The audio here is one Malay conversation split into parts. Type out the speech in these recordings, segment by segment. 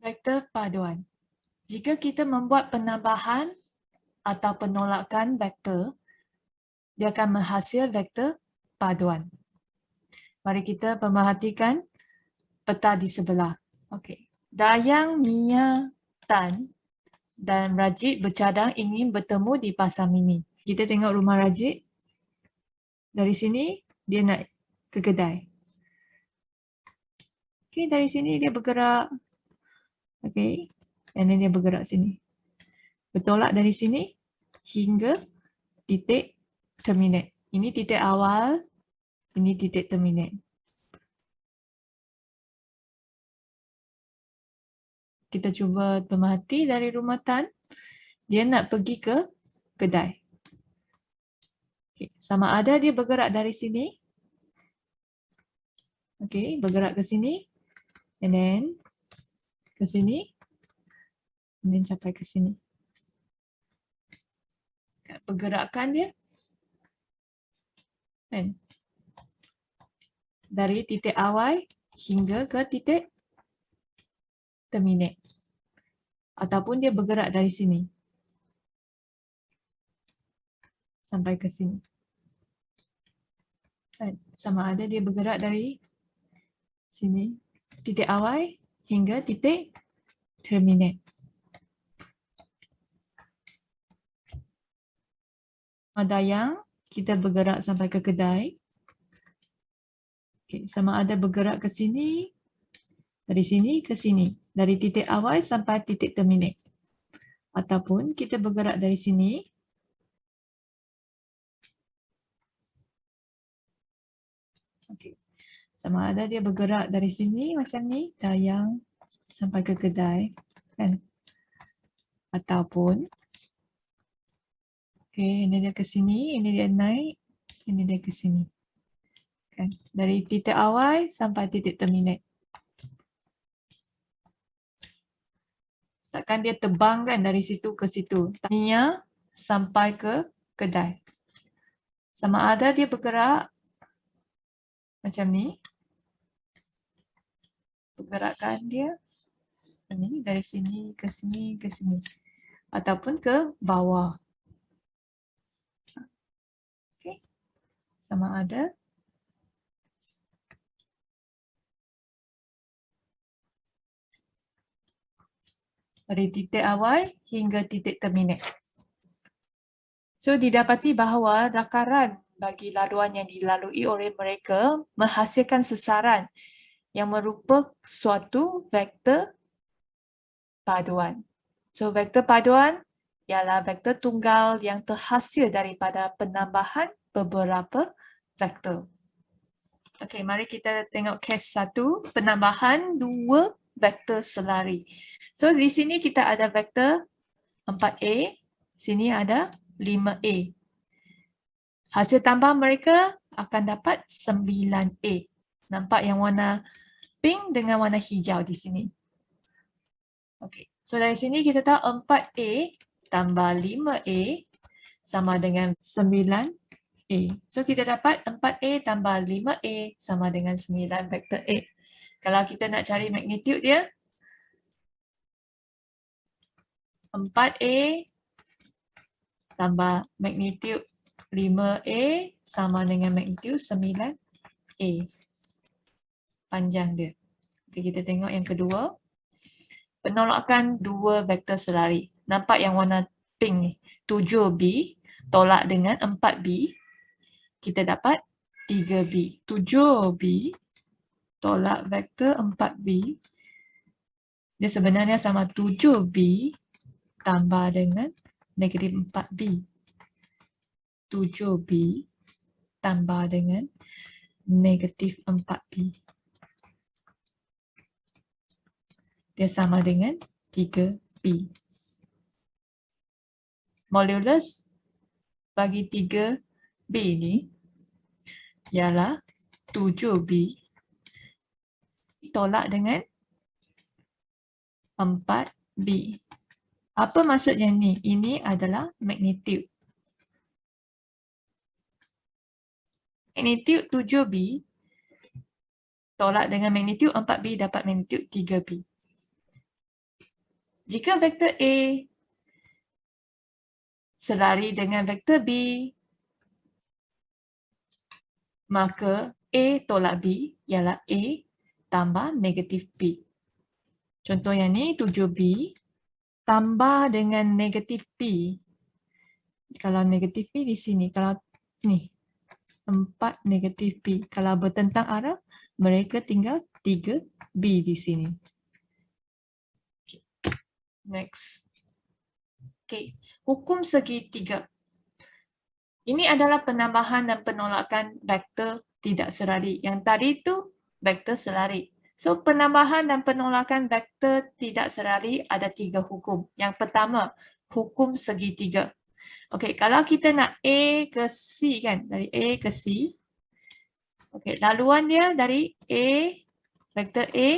Vektor paduan. Jika kita membuat penambahan atau penolakan vektor, dia akan menghasil vektor paduan. Mari kita pemerhatikan peta di sebelah. Okey. Dayang, Mia, Tan dan Rajid bercadang ingin bertemu di Pasar Mini. Kita tengok rumah Rajid. Dari sini dia nak ke kedai. Okey, dari sini dia bergerak. Okey. Dan dia bergerak sini. Bertolak dari sini hingga titik terminate. Ini titik awal, ini titik terminate. Kita cuba pemerhati dari rumah Tan. Dia nak pergi ke kedai. Okay. Sama ada dia bergerak dari sini. Okay, bergerak ke sini. And then ke sini. And then sampai ke sini. Pergerakan dia. Kan? Dari titik awal hingga ke titik terminate. Ataupun dia bergerak dari sini. Sampai ke sini. Kan? Sama ada dia bergerak dari sini. Titik awal hingga titik terminate. Dayang, kita bergerak sampai ke kedai. Okay. Sama ada bergerak ke sini, dari sini ke sini. Dari titik awal sampai titik terminate. Ataupun kita bergerak dari sini. Okay. Sama ada dia bergerak dari sini macam ni, Dayang sampai ke kedai. Kan? Ataupun, okay, ini dia ke sini, ini dia naik, ini dia ke sini. Kan? Dari titik awal sampai titik terminate. Takkan dia terbang kan dari situ ke situ. Mia sampai ke kedai. Sama ada dia bergerak macam ni. Pergerakan dia ini dari sini ke sini ke sini. Ataupun ke bawah. Okay. Sama ada dari titik awal hingga titik terminate. So, didapati bahawa rakaran bagi laluan yang dilalui oleh mereka menghasilkan sesaran yang merupakan suatu vektor paduan. So, vektor paduan ialah vektor tunggal yang terhasil daripada penambahan beberapa vektor. Okey, mari kita tengok kes 1, penambahan 2 vektor selari. So, di sini kita ada vektor 4A, sini ada 5A. Hasil tambah mereka akan dapat 9A. Nampak yang warna pink dengan warna hijau di sini. Okey, so dari sini kita tahu 4A tambah 5A sama dengan 9A. So kita dapat 4A tambah 5A sama dengan 9 vektor A. Kalau kita nak cari magnitude dia, 4A tambah magnitude 5A sama dengan magnitude 9A. Panjang dia. Okay, kita tengok yang kedua. Penolakan 2 vektor selari. Nampak yang warna pink ni. 7B tolak dengan 4B. Kita dapat 3B. 7B tolak vektor 4B. Dia sebenarnya sama 7B tambah dengan negatif 4B. 7B tambah dengan negatif 4B. Dia sama dengan 3B. Modulus bagi 3B ni ialah 7B tolak dengan 4B. Apa maksudnya ni? Ini adalah magnitude. Magnitude 7B tolak dengan magnitude 4B dapat magnitude 3B. Jika vektor A selari dengan vektor B, maka A tolak B ialah A tambah negatif B. Contoh yang ni 7B tambah dengan negatif B. Kalau negatif B di sini, kalau ni 4 negatif B. Kalau bertentang arah, mereka tinggal 3B di sini. Next. Okay. Hukum segitiga. Ini adalah penambahan dan penolakan vektor tidak selari. Yang tadi itu vektor selari. So, penambahan dan penolakan vektor tidak selari ada 3 hukum. Yang pertama, hukum segitiga. Okey, kalau kita nak A ke C kan, dari A ke C. Okey, laluan dia dari A, vektor A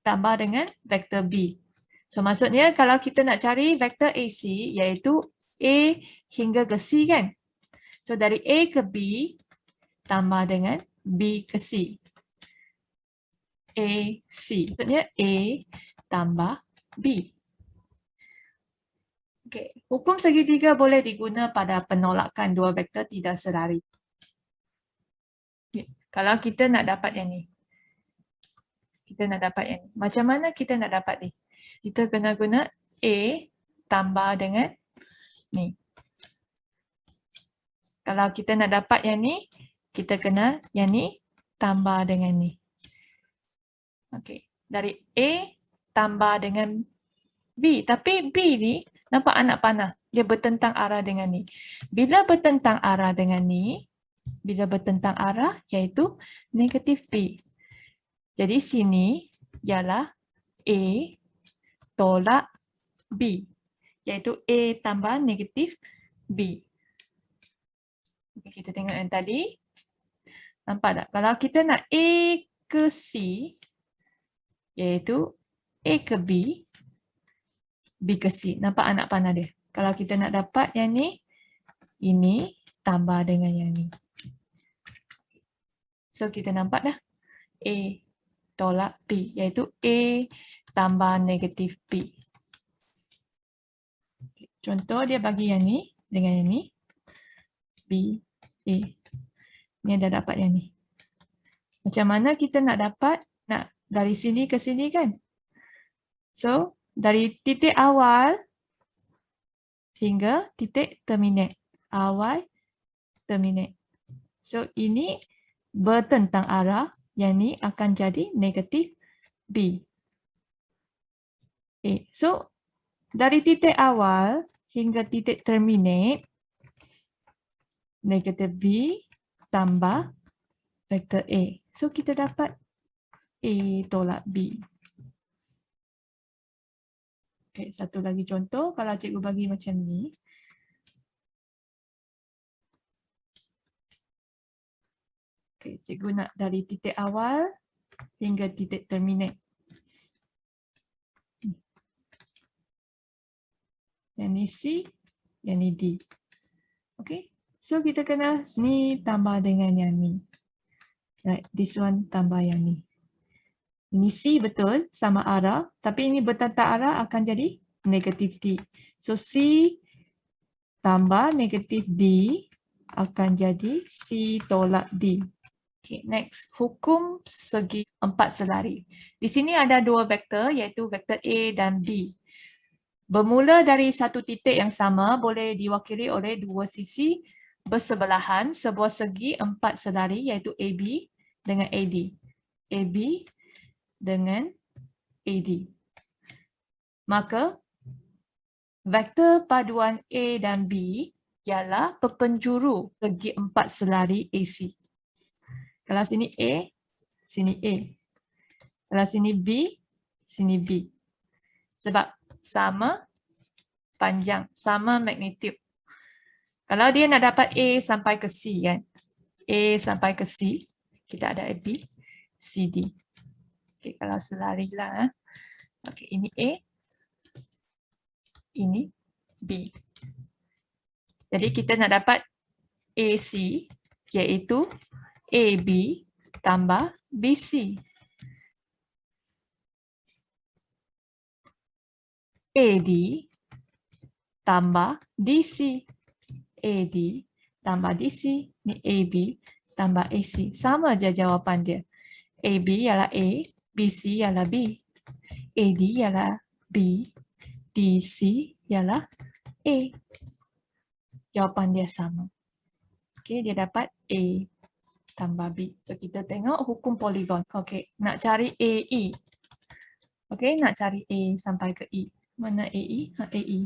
tambah dengan vektor B. So, maksudnya kalau kita nak cari vektor AC, iaitu A hingga ke C kan. So, dari A ke B tambah dengan B ke C. A, C. Maksudnya A tambah B. Okay. Hukum segitiga boleh diguna pada penolakan dua vektor tidak selari. Okay. Kalau kita nak dapat yang ni. Kita nak dapat yang ni. Macam mana kita nak dapat ni? Kita kena guna A tambah dengan ni. Kalau kita nak dapat yang ni, kita kena yang ni tambah dengan ni. Okey, dari A tambah dengan B. Tapi B ni nampak anak panah. Dia bertentang arah dengan ni. Bila bertentang arah dengan ni, bila bertentang arah iaitu negatif B. Jadi sini ialah A tolak B. Iaitu A tambah negatif B. Okay, kita tengok yang tadi. Nampak tak? Kalau kita nak A ke C, iaitu A ke B, B ke C. Nampak anak panah dia? Kalau kita nak dapat yang ni, ini tambah dengan yang ni. So, kita nampak dah. A tolak B, iaitu A tambah negatif B. Contoh dia bagi yang ni dengan yang ni. B, A. Ni dah dapat yang ni. Macam mana kita nak dapat? Nak dari sini ke sini kan? So, dari titik awal hingga titik terminate. Awal, terminate. So, ini bertentang arah. Yang ni akan jadi negatif B. Okay. So, dari titik awal hingga titik terminate, negatif B tambah vektor A. So, kita dapat A tolak B. Okay, satu lagi contoh. Kalau cikgu bagi macam ni. Okay, cikgu nak dari titik awal hingga titik terminate. Yang ni C, yang ni D. Okay, so kita kena ni tambah dengan yang ni. Right, this one tambah yang ni. Ini C betul, sama arah. Tapi ini bertentang arah akan jadi negatif D. So, C tambah negatif D akan jadi C tolak D. Okay, next. Hukum segi empat selari. Di sini ada dua vektor, iaitu vektor A dan B. Bermula dari satu titik yang sama, boleh diwakili oleh dua sisi bersebelahan, sebuah segi empat selari, iaitu AB dengan AD. AB dengan AD. Maka, vektor paduan A dan B ialah perpenjuru segi empat selari AC. Kalau sini A, sini A. Kalau sini B, sini B. Sebab sama panjang, sama magnitude. Kalau dia nak dapat A sampai ke C kan. A sampai ke C, kita ada B, C, D. Okay, kalau selari lah. Okay, ini A, ini B. Jadi kita nak dapat AC, iaitu AB tambah BC. AD tambah DC. AD tambah DC. Ni AB tambah AC. Sama je jawapan dia. AB ialah A, BC ialah B. AD ialah B, DC ialah A. Jawapan dia sama. Okey, dia dapat A tambah B. So, kita tengok hukum poligon. Okey, nak cari AE. Okey, nak cari A sampai ke E. Mana AE? AE.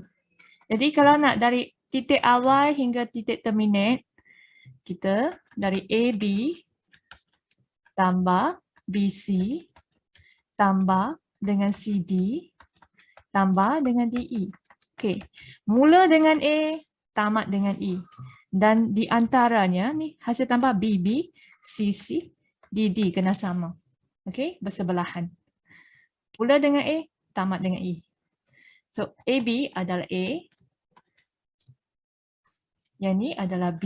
Jadi, kalau nak dari titik awal hingga titik terminate, kita dari AB tambah BC tambah dengan CD tambah dengan DE. Okey, mula dengan A, tamat dengan E. Dan di antaranya ni hasil tambah BB, CC, DD kena sama. Okey, bersebelahan. Mula dengan A, tamat dengan E. So, AB adalah A. Yang ni adalah B.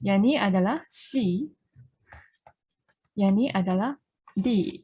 Yang ni adalah C. Yang ni adalah D.